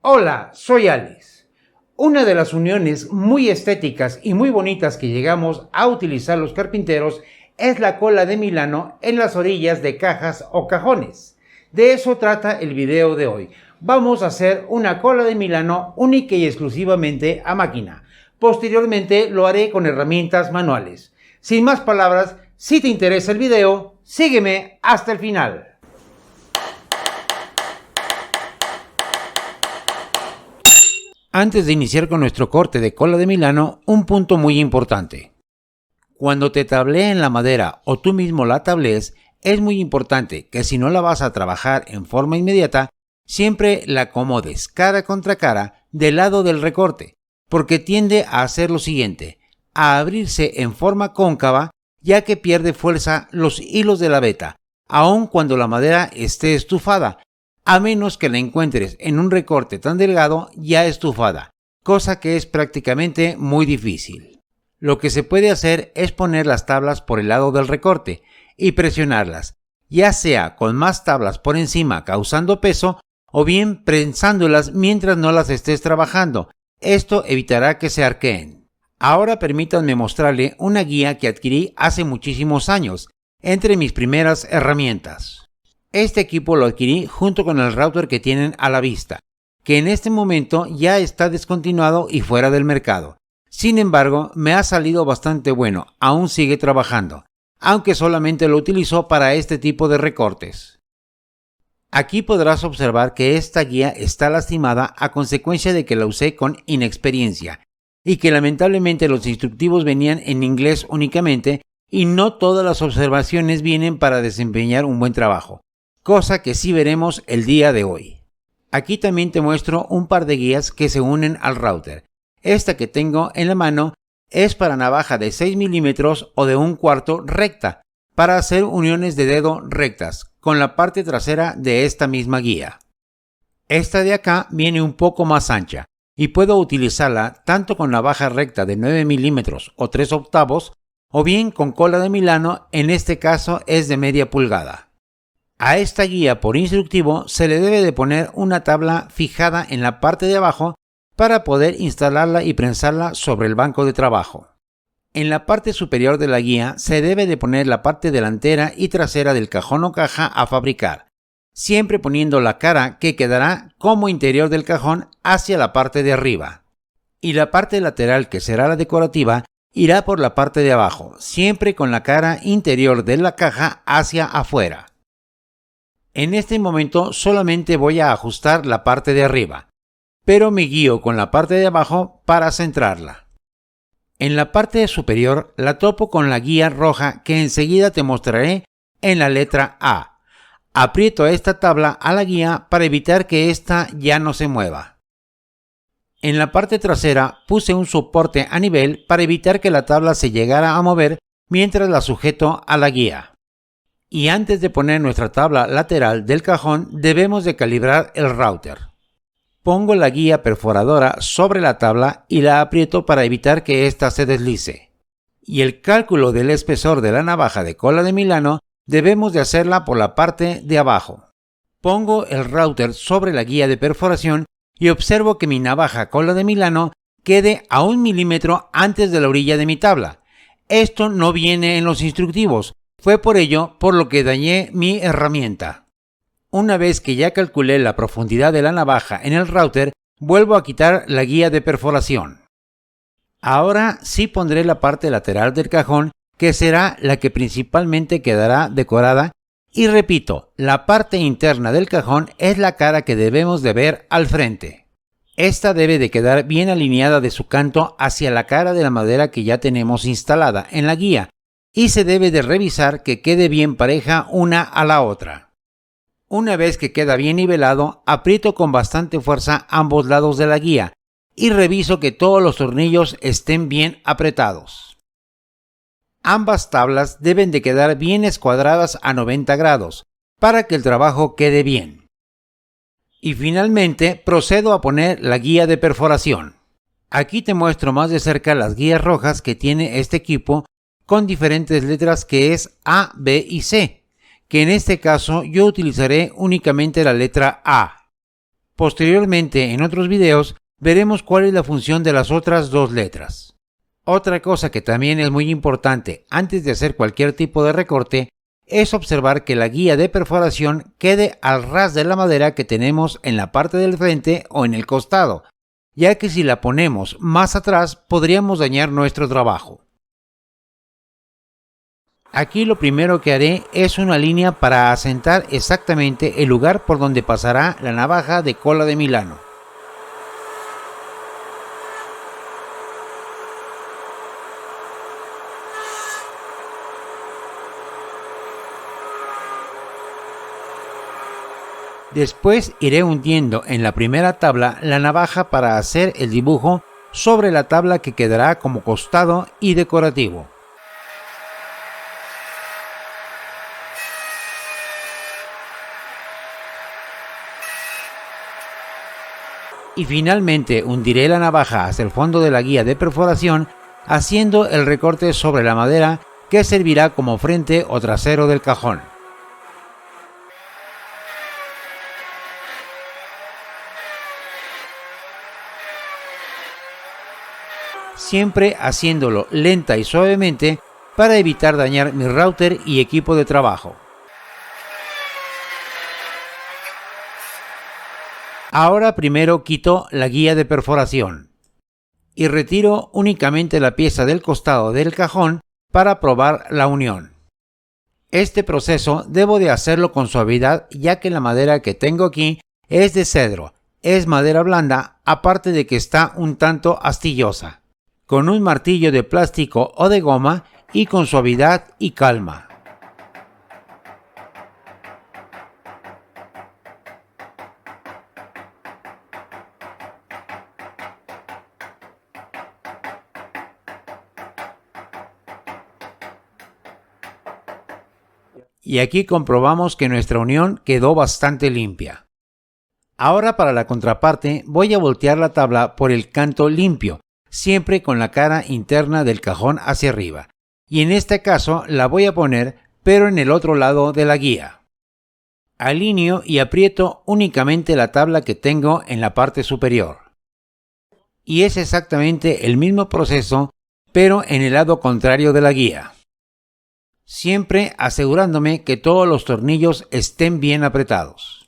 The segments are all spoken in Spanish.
Hola, soy Alex. Una de las uniones muy estéticas y muy bonitas que llegamos a utilizar los carpinteros es la cola de Milano en las orillas de cajas o cajones. De eso trata el video de hoy. Vamos a hacer una cola de Milano única y exclusivamente a máquina. Posteriormente lo haré con herramientas manuales. Sin más palabras, si te interesa el video, sígueme hasta el final. Antes de iniciar con nuestro corte de cola de Milano, un punto muy importante. Cuando te tableen la madera o tú mismo la tablees, es muy importante que si no la vas a trabajar en forma inmediata, siempre la acomodes cara contra cara del lado del recorte, porque tiende a hacer lo siguiente, a abrirse en forma cóncava, ya que pierde fuerza los hilos de la veta, aun cuando la madera esté estufada, a menos que la encuentres en un recorte tan delgado ya estufada, cosa que es prácticamente muy difícil. Lo que se puede hacer es poner las tablas por el lado del recorte y presionarlas, ya sea con más tablas por encima causando peso o bien prensándolas mientras no las estés trabajando. Esto evitará que se arqueen. Ahora permítanme mostrarle una guía que adquirí hace muchísimos años, entre mis primeras herramientas. Este equipo lo adquirí junto con el router que tienen a la vista, que en este momento ya está descontinuado y fuera del mercado. Sin embargo, me ha salido bastante bueno, aún sigue trabajando, aunque solamente lo utilizo para este tipo de recortes. Aquí podrás observar que esta guía está lastimada a consecuencia de que la usé con inexperiencia y que lamentablemente los instructivos venían en inglés únicamente y no todas las observaciones vienen para desempeñar un buen trabajo, cosa que sí veremos el día de hoy. Aquí también te muestro un par de guías que se unen al router. Esta que tengo en la mano es para navaja de 6 milímetros o de 1/4 recta, para hacer uniones de dedo rectas, con la parte trasera de esta misma guía. Esta de acá viene un poco más ancha, y puedo utilizarla tanto con navaja recta de 9 milímetros o 3/8, o bien con cola de Milano, en este caso es de media pulgada. A esta guía por instructivo se le debe de poner una tabla fijada en la parte de abajo para poder instalarla y prensarla sobre el banco de trabajo. En la parte superior de la guía se debe de poner la parte delantera y trasera del cajón o caja a fabricar, siempre poniendo la cara que quedará como interior del cajón hacia la parte de arriba. Y la parte lateral, que será la decorativa, irá por la parte de abajo, siempre con la cara interior de la caja hacia afuera. En este momento solamente voy a ajustar la parte de arriba, pero me guío con la parte de abajo para centrarla. En la parte superior la topo con la guía roja que enseguida te mostraré en la letra A. Aprieto esta tabla a la guía para evitar que ésta ya no se mueva. En la parte trasera puse un soporte a nivel para evitar que la tabla se llegara a mover mientras la sujeto a la guía. Y antes de poner nuestra tabla lateral del cajón debemos de calibrar el router. Pongo la guía perforadora sobre la tabla y la aprieto para evitar que ésta se deslice. Y el cálculo del espesor de la navaja de cola de Milano debemos de hacerla por la parte de abajo. Pongo el router sobre la guía de perforación y observo que mi navaja cola de Milano quede a 1 milímetro antes de la orilla de mi tabla. Esto no viene en los instructivos. Fue por ello por lo que dañé mi herramienta. Una vez que ya calculé la profundidad de la navaja en el router, vuelvo a quitar la guía de perforación. Ahora sí pondré la parte lateral del cajón, que será la que principalmente quedará decorada, y repito, la parte interna del cajón es la cara que debemos de ver al frente. Esta debe de quedar bien alineada de su canto hacia la cara de la madera que ya tenemos instalada en la guía, y se debe de revisar que quede bien pareja una a la otra. Una vez que queda bien nivelado, aprieto con bastante fuerza ambos lados de la guía y reviso que todos los tornillos estén bien apretados. Ambas tablas deben de quedar bien escuadradas a 90 grados para que el trabajo quede bien. Y finalmente procedo a poner la guía de perforación. Aquí te muestro más de cerca las guías rojas que tiene este equipo con diferentes letras, que es A, B y C, que en este caso yo utilizaré únicamente la letra A. Posteriormente, en otros videos, veremos cuál es la función de las otras dos letras. Otra cosa que también es muy importante antes de hacer cualquier tipo de recorte es observar que la guía de perforación quede al ras de la madera que tenemos en la parte del frente o en el costado, ya que si la ponemos más atrás podríamos dañar nuestro trabajo. Aquí lo primero que haré es una línea para asentar exactamente el lugar por donde pasará la navaja de cola de Milano. Después iré hundiendo en la primera tabla la navaja para hacer el dibujo sobre la tabla que quedará como costado y decorativo. Y finalmente hundiré la navaja hacia el fondo de la guía de perforación haciendo el recorte sobre la madera que servirá como frente o trasero del cajón. Siempre haciéndolo lenta y suavemente para evitar dañar mi router y equipo de trabajo. Ahora primero quito la guía de perforación y retiro únicamente la pieza del costado del cajón para probar la unión. Este proceso debo de hacerlo con suavidad ya que la madera que tengo aquí es de cedro, es madera blanda, aparte de que está un tanto astillosa. Con un martillo de plástico o de goma y con suavidad y calma. Y aquí comprobamos que nuestra unión quedó bastante limpia. Ahora para la contraparte voy a voltear la tabla por el canto limpio, siempre con la cara interna del cajón hacia arriba, y en este caso la voy a poner pero en el otro lado de la guía. Alineo y aprieto únicamente la tabla que tengo en la parte superior. Y es exactamente el mismo proceso pero en el lado contrario de la guía. Siempre asegurándome que todos los tornillos estén bien apretados.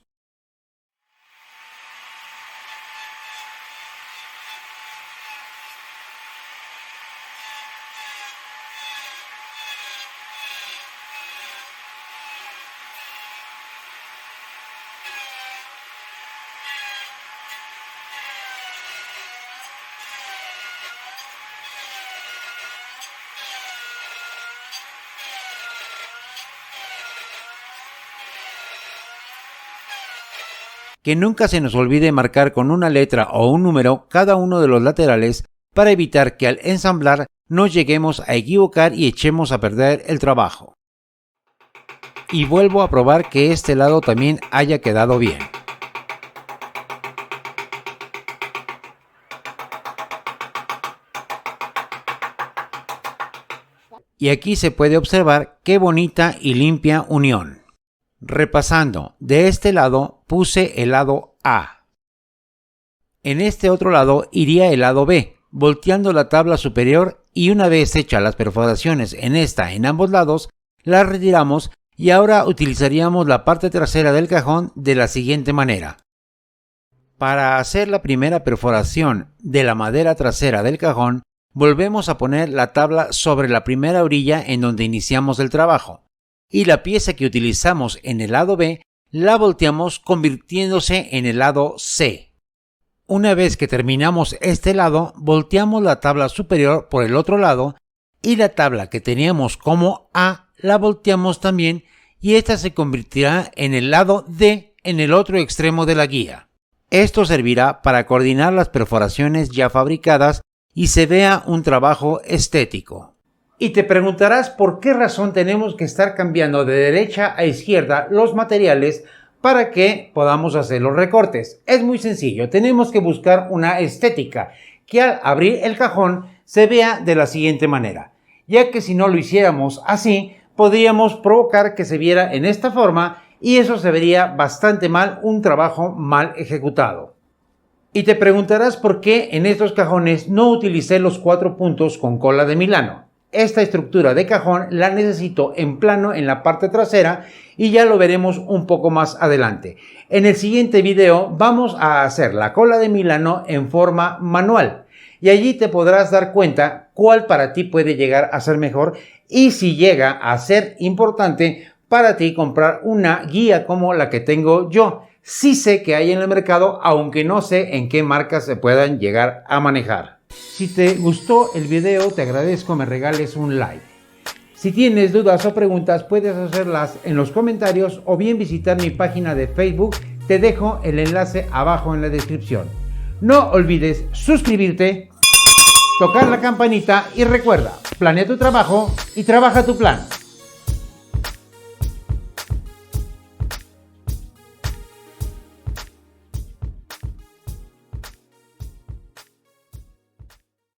Que nunca se nos olvide marcar con una letra o un número cada uno de los laterales para evitar que al ensamblar nos lleguemos a equivocar y echemos a perder el trabajo. Y vuelvo a probar que este lado también haya quedado bien. Y aquí se puede observar qué bonita y limpia unión. Repasando, de este lado puse el lado A. En este otro lado iría el lado B, volteando la tabla superior y una vez hechas las perforaciones en ambos lados, las retiramos y ahora utilizaríamos la parte trasera del cajón de la siguiente manera. Para hacer la primera perforación de la madera trasera del cajón, volvemos a poner la tabla sobre la primera orilla en donde iniciamos el trabajo. Y la pieza que utilizamos en el lado B la volteamos convirtiéndose en el lado C. Una vez que terminamos este lado, volteamos la tabla superior por el otro lado y la tabla que teníamos como A la volteamos también y esta se convertirá en el lado D en el otro extremo de la guía. Esto servirá para coordinar las perforaciones ya fabricadas y se vea un trabajo estético. Y te preguntarás por qué razón tenemos que estar cambiando de derecha a izquierda los materiales para que podamos hacer los recortes. Es muy sencillo, tenemos que buscar una estética que al abrir el cajón se vea de la siguiente manera, ya que si no lo hiciéramos así, podríamos provocar que se viera en esta forma y eso se vería bastante mal, un trabajo mal ejecutado. Y te preguntarás por qué en estos cajones no utilicé los 4 puntos con cola de Milano. Esta estructura de cajón la necesito en plano en la parte trasera y ya lo veremos un poco más adelante. En el siguiente video vamos a hacer la cola de Milano en forma manual y allí te podrás dar cuenta cuál para ti puede llegar a ser mejor y si llega a ser importante para ti comprar una guía como la que tengo yo. Sí sé que hay en el mercado, aunque no sé en qué marcas se puedan llegar a manejar. Si te gustó el video, te agradezco me regales un like. Si tienes dudas o preguntas, puedes hacerlas en los comentarios o bien visitar mi página de Facebook. Te dejo el enlace abajo en la descripción. No olvides suscribirte, tocar la campanita y recuerda, planea tu trabajo y trabaja tu plan.